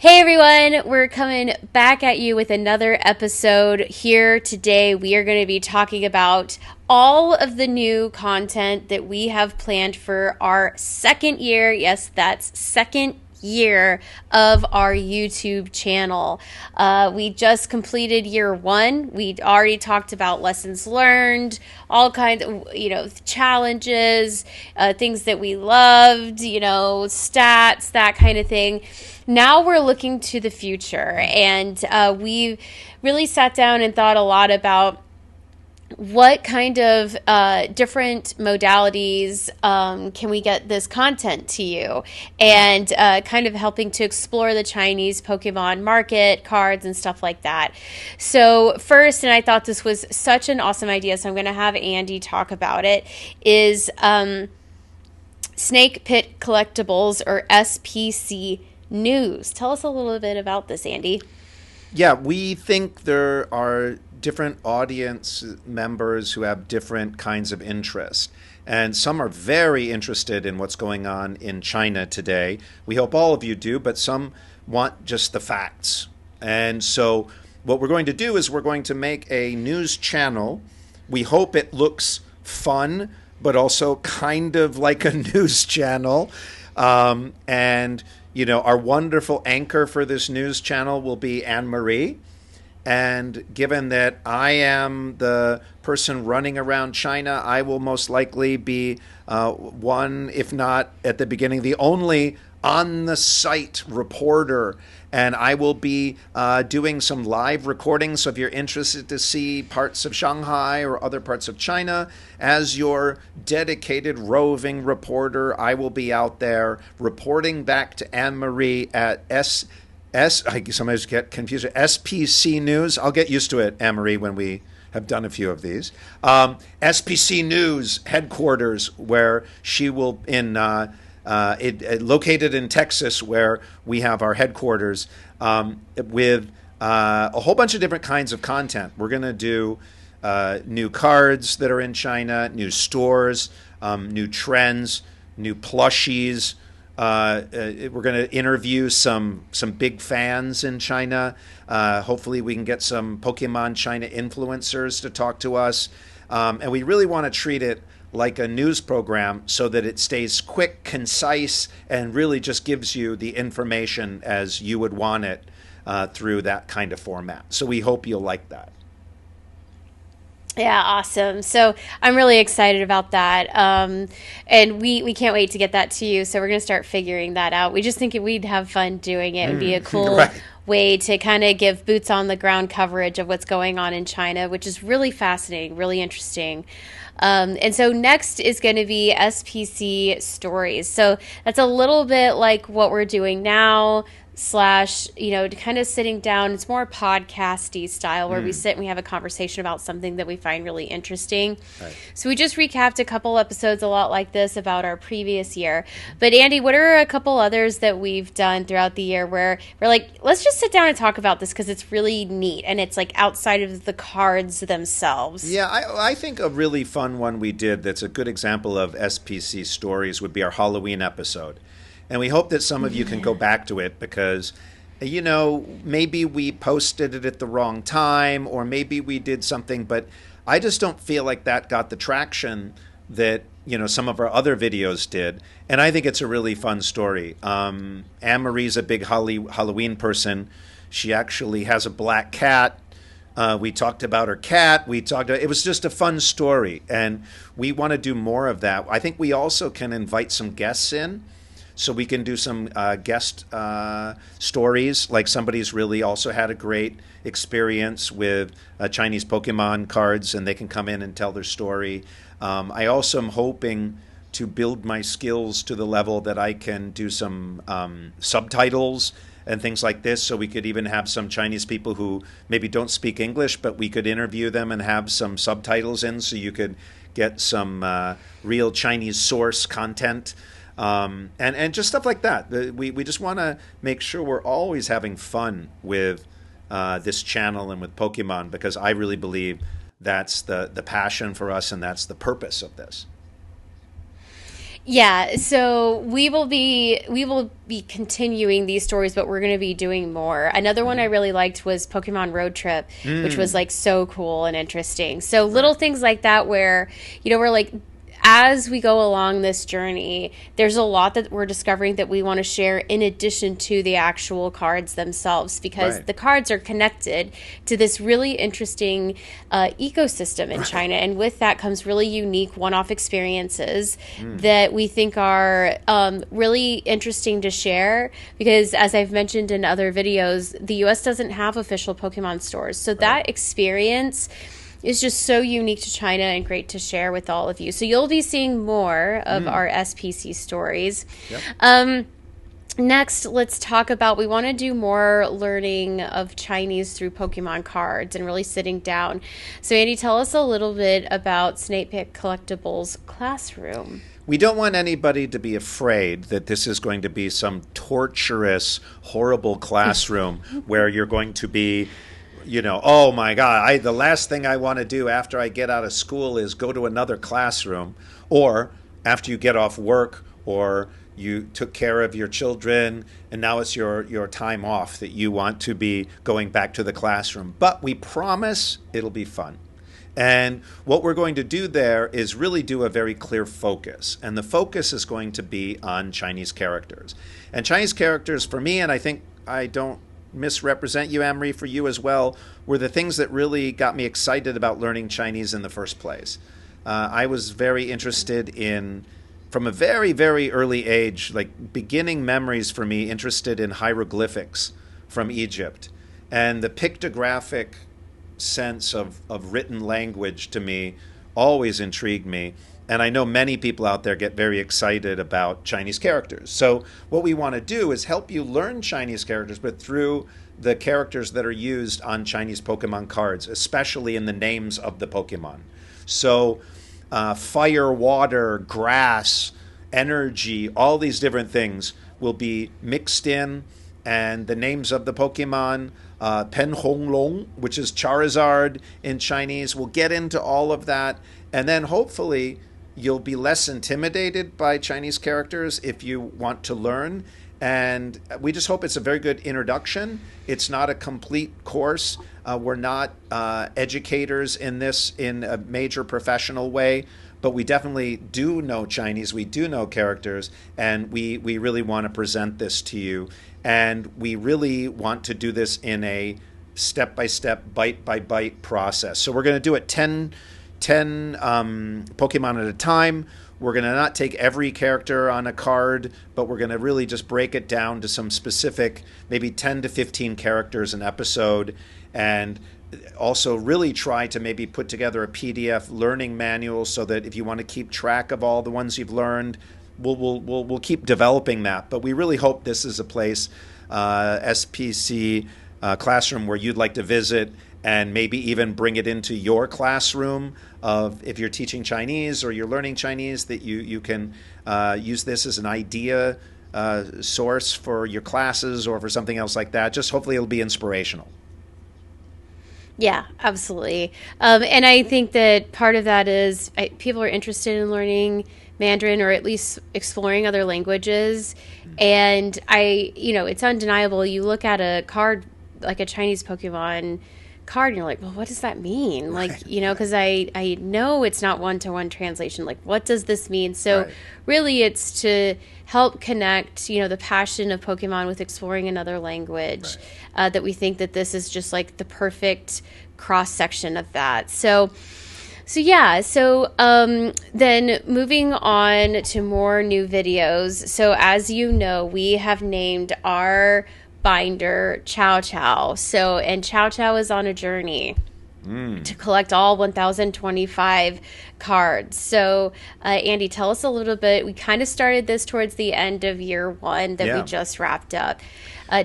Hey everyone, we're coming back at you with another episode. Here today, we are going to be talking about all of the new content that we have planned for our second year. Yes, that's second year of our YouTube channel. We just completed year one. We already talked about lessons learned, all kinds of, challenges, things that we loved, stats, that kind of thing. Now we're looking to the future, and we really sat down and thought a lot about what kind of different modalities can we get this content to you, and kind of helping to explore the Chinese Pokemon market, cards, and stuff like that. So first, and I thought this was such an awesome idea, so I'm going to have Andy talk about it, is Snake Pit Collectibles, or SPC News. Tell us a little bit about this, Andy. Yeah, we think there are different audience members who have different kinds of interest. And some are very interested in what's going on in China today. We hope all of you do, but some want just the facts. And so what we're going to do is we're going to make a news channel. We hope it looks fun, but also kind of like a news channel. Our wonderful anchor for this news channel will be Anne-Marie. And given that I am the person running around China, I will most likely be one, if not at the beginning, the only on-the-site reporter. And I will be doing some live recordings. So if you're interested to see parts of Shanghai or other parts of China, as your dedicated roving reporter, I will be out there reporting back to Anne-Marie at I sometimes get confused with SPC News. I'll get used to it, Anne-Marie, when we have done a few of these. SPC News headquarters, where she will located in Texas, where we have our headquarters, with a whole bunch of different kinds of content. We're going to do new cards that are in China, new stores, new trends, new plushies. We're going to interview some big fans in China. Hopefully we can get some Pokemon China influencers to talk to us. And we really want to treat it like a news program so that it stays quick, concise, and really just gives you the information as you would want it through that kind of format. So we hope you'll like that. Yeah, awesome. So I'm really excited about that. And we can't wait to get that to you. So we're going to start figuring that out. We just think we'd have fun doing it. It'd be a cool right. way to kind of give boots on the ground coverage of what's going on in China, which is really fascinating, really interesting. And so next is going to be SPC Stories. So that's a little bit like what we're doing now, kind of sitting down. It's more podcasty style where we sit and we have a conversation about something that we find really interesting. Right. So we just recapped a couple episodes a lot like this about our previous year. But Andy, what are a couple others that we've done throughout the year where we're like, let's just sit down and talk about this because it's really neat and it's like outside of the cards themselves? Yeah, I think a really fun one we did that's a good example of SPC Stories would be our Halloween episode. And we hope that some of you can go back to it because, maybe we posted it at the wrong time or maybe we did something, but I just don't feel like that got the traction that, some of our other videos did. And I think it's a really fun story. Anne-Marie's a big Halloween person. She actually has a black cat. We talked about her cat. It was just a fun story. And we want to do more of that. I think we also can invite some guests in. So we can do some guest stories, like somebody's really also had a great experience with Chinese Pokémon cards, and they can come in and tell their story. I also am hoping to build my skills to the level that I can do some subtitles and things like this. So we could even have some Chinese people who maybe don't speak English, but we could interview them and have some subtitles in so you could get some real Chinese source content. And just stuff like that. We just want to make sure we're always having fun with this channel and with Pokemon, because I really believe that's the passion for us and that's the purpose of this. Yeah, so we will be continuing these stories, but we're going to be doing more. Another one I really liked was Pokemon Road Trip, which was Mm, like so cool and interesting. So right. little things like that where we're like, as we go along this journey, there's a lot that we're discovering that we want to share in addition to the actual cards themselves, because Right. the cards are connected to this really interesting ecosystem in Right. China. And with that comes really unique one off experiences Mm, that we think are really interesting to share. Because, as I've mentioned in other videos, the US doesn't have official Pokemon stores. So right. that experience is just so unique to China and great to share with all of you. So you'll be seeing more of Mm, our SPC stories. yep. Um, Next, let's talk about, we want to do more learning of Chinese through Pokemon cards and really sitting down. So, Andy, tell us a little bit about Snake Pit Collectibles Classroom. We don't want anybody to be afraid that this is going to be some torturous, horrible classroom where you're going to be, oh my God, the last thing I want to do after I get out of school is go to another classroom, or after you get off work, or you took care of your children and now it's your time off that you want to be going back to the classroom. But we promise it'll be fun. And what we're going to do there is really do a very clear focus. And the focus is going to be on Chinese characters. And Chinese characters, for me, and I think I don't misrepresent you, Amory, for you as well, were the things that really got me excited about learning Chinese in the first place. I was very interested in, from a very, very early age, like beginning memories for me, interested in hieroglyphics from Egypt. And the pictographic sense of written language to me always intrigued me. And I know many people out there get very excited about Chinese characters. So, what we want to do is help you learn Chinese characters, but through the characters that are used on Chinese Pokemon cards, especially in the names of the Pokemon. So, fire, water, grass, energy, all these different things will be mixed in, and the names of the Pokemon, Pen Hong Long, which is Charizard in Chinese. We'll get into all of that, and then hopefully you'll be less intimidated by Chinese characters if you want to learn. And we just hope it's a very good introduction. It's not a complete course. We're not educators in this in a major professional way, but we definitely do know Chinese. We do know characters, and we really want to present this to you. And we really want to do this in a step-by-step, bite-by-bite process. So we're going to do it 10 Pokemon at a time. We're going to not take every character on a card, but we're going to really just break it down to some specific, maybe 10 to 15 characters an episode, and also really try to maybe put together a PDF learning manual so that if you want to keep track of all the ones you've learned, we'll keep developing that. But we really hope this is a place, SPC classroom, where you'd like to visit and maybe even bring it into your classroom of, if you're teaching Chinese or you're learning Chinese, that you can use this as an idea source for your classes or for something else like that. Just hopefully it'll be inspirational. Yeah, absolutely. And I think that part of that is people are interested in learning Mandarin or at least exploring other languages. And it's undeniable. You look at a card like a Chinese Pokemon card and you're like, well, what does that mean? Right, Like, because I know it's not one-to-one translation. Like, what does this mean? So right, really it's to help connect, the passion of Pokemon with exploring another language, right. that we think that this is just like the perfect cross section of that. So then moving on to more new videos. So as you know, we have named our binder Chow Chow. And Chow Chow is on a journey to collect all 1,025 cards. So, Andy, tell us a little bit. We kind of started this towards the end of year one that we Yeah. just wrapped up.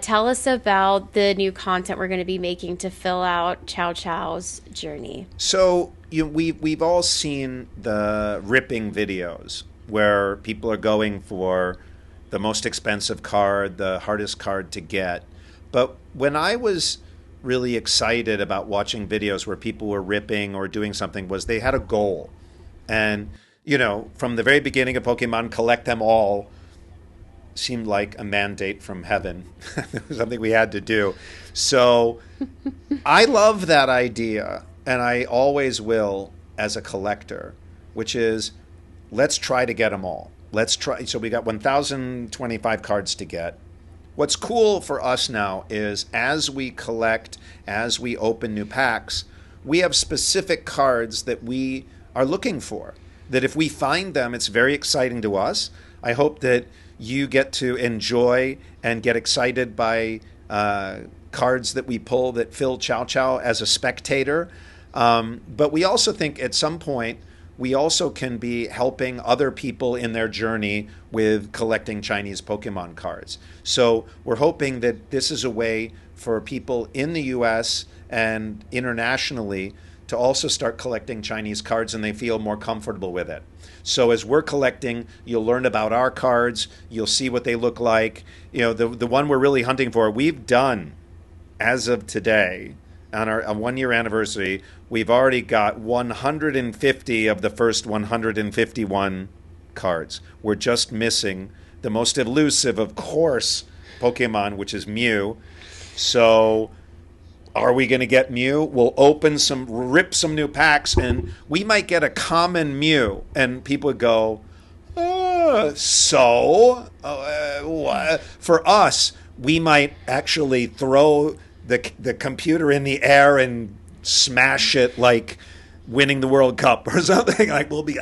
Tell us about the new content we're going to be making to fill out Chow Chow's journey. So we've all seen the ripping videos where people are going for the most expensive card, the hardest card to get. But when I was really excited about watching videos where people were ripping or doing something, was they had a goal. And from the very beginning of Pokemon, collect them all seemed like a mandate from heaven. It was something we had to do. So I love that idea, and I always will as a collector, which is let's try to get them all. Let's try. So we got 1,025 cards to get. What's cool for us now is as we collect, as we open new packs, we have specific cards that we are looking for. That if we find them, it's very exciting to us. I hope that you get to enjoy and get excited by cards that we pull that fill Chow Chow as a spectator. But we also think at some point, we also can be helping other people in their journey with collecting Chinese Pokemon cards. So we're hoping that this is a way for people in the US and internationally to also start collecting Chinese cards, and they feel more comfortable with it. So as we're collecting, you'll learn about our cards, you'll see what they look like. The one we're really hunting for, we've done, as of today, on our 1-year anniversary, we've already got 150 of the first 151 cards. We're just missing the most elusive, of course, Pokemon, which is Mew. So are we going to get Mew? We'll rip some new packs, and we might get a common Mew. And people would go, for us, we might actually throw the computer in the air and smash it like winning the World Cup or something. Like we'll be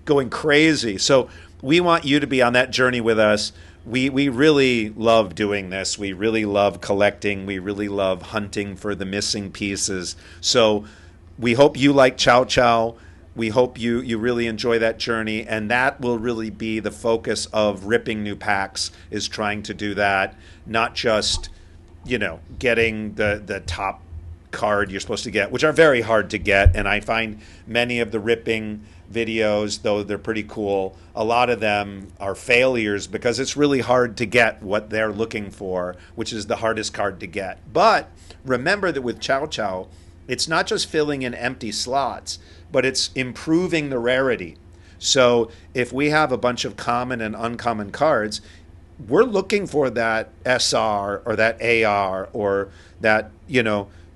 going crazy. So we want you to be on that journey with us. We really love doing this. We really love collecting. We really love hunting for the missing pieces. So we hope you like Chow Chow. We hope you really enjoy that journey. And that will really be the focus of ripping new packs, is trying to do that. Not just, getting the top card you're supposed to get, which are very hard to get. And I find many of the ripping videos, though they're pretty cool, a lot of them are failures because it's really hard to get what they're looking for, which is the hardest card to get. But remember that with Chow Chow, it's not just filling in empty slots, but it's improving the rarity. So if we have a bunch of common and uncommon cards, we're looking for that SR or that AR or that,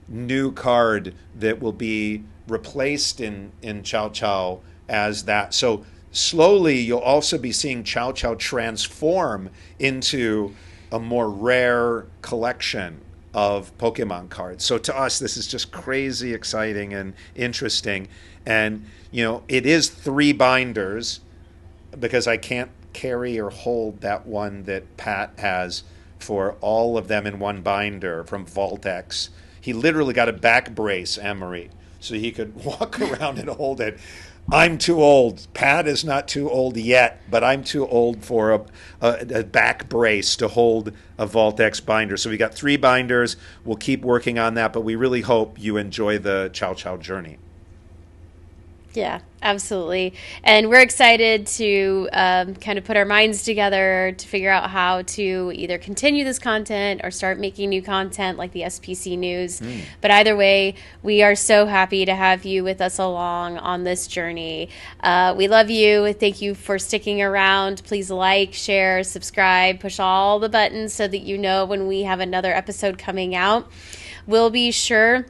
new card that will be replaced in Chow Chow as that. So slowly you'll also be seeing Chow Chow transform into a more rare collection of Pokemon cards. So to us, this is just crazy exciting and interesting. And, it is 3 binders because I can't carry or hold that one that Pat has for all of them in one binder from Vault-X. He literally got a back brace, Anne-Marie, so he could walk around and hold it. I'm too old. Pat is not too old yet, but I'm too old for a back brace to hold a Vault-X binder. So we got 3 binders. We'll keep working on that, but we really hope you enjoy the Chow Chow journey. Yeah, absolutely. And we're excited to kind of put our minds together to figure out how to either continue this content or start making new content like the SPC news. But either way, we are so happy to have you with us along on this journey. We love you. Thank you for sticking around. Please like, share, subscribe, push all the buttons so that you know when we have another episode coming out. We'll be sure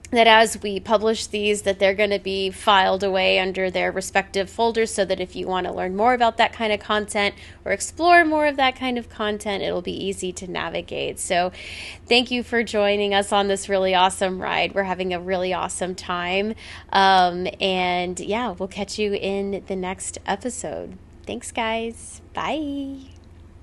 that as we publish these, that they're going to be filed away under their respective folders so that if you want to learn more about that kind of content or explore more of that kind of content, it'll be easy to navigate. So thank you for joining us on this really awesome ride. We're having a really awesome time. And yeah, we'll catch you in the next episode. Thanks, guys. Bye.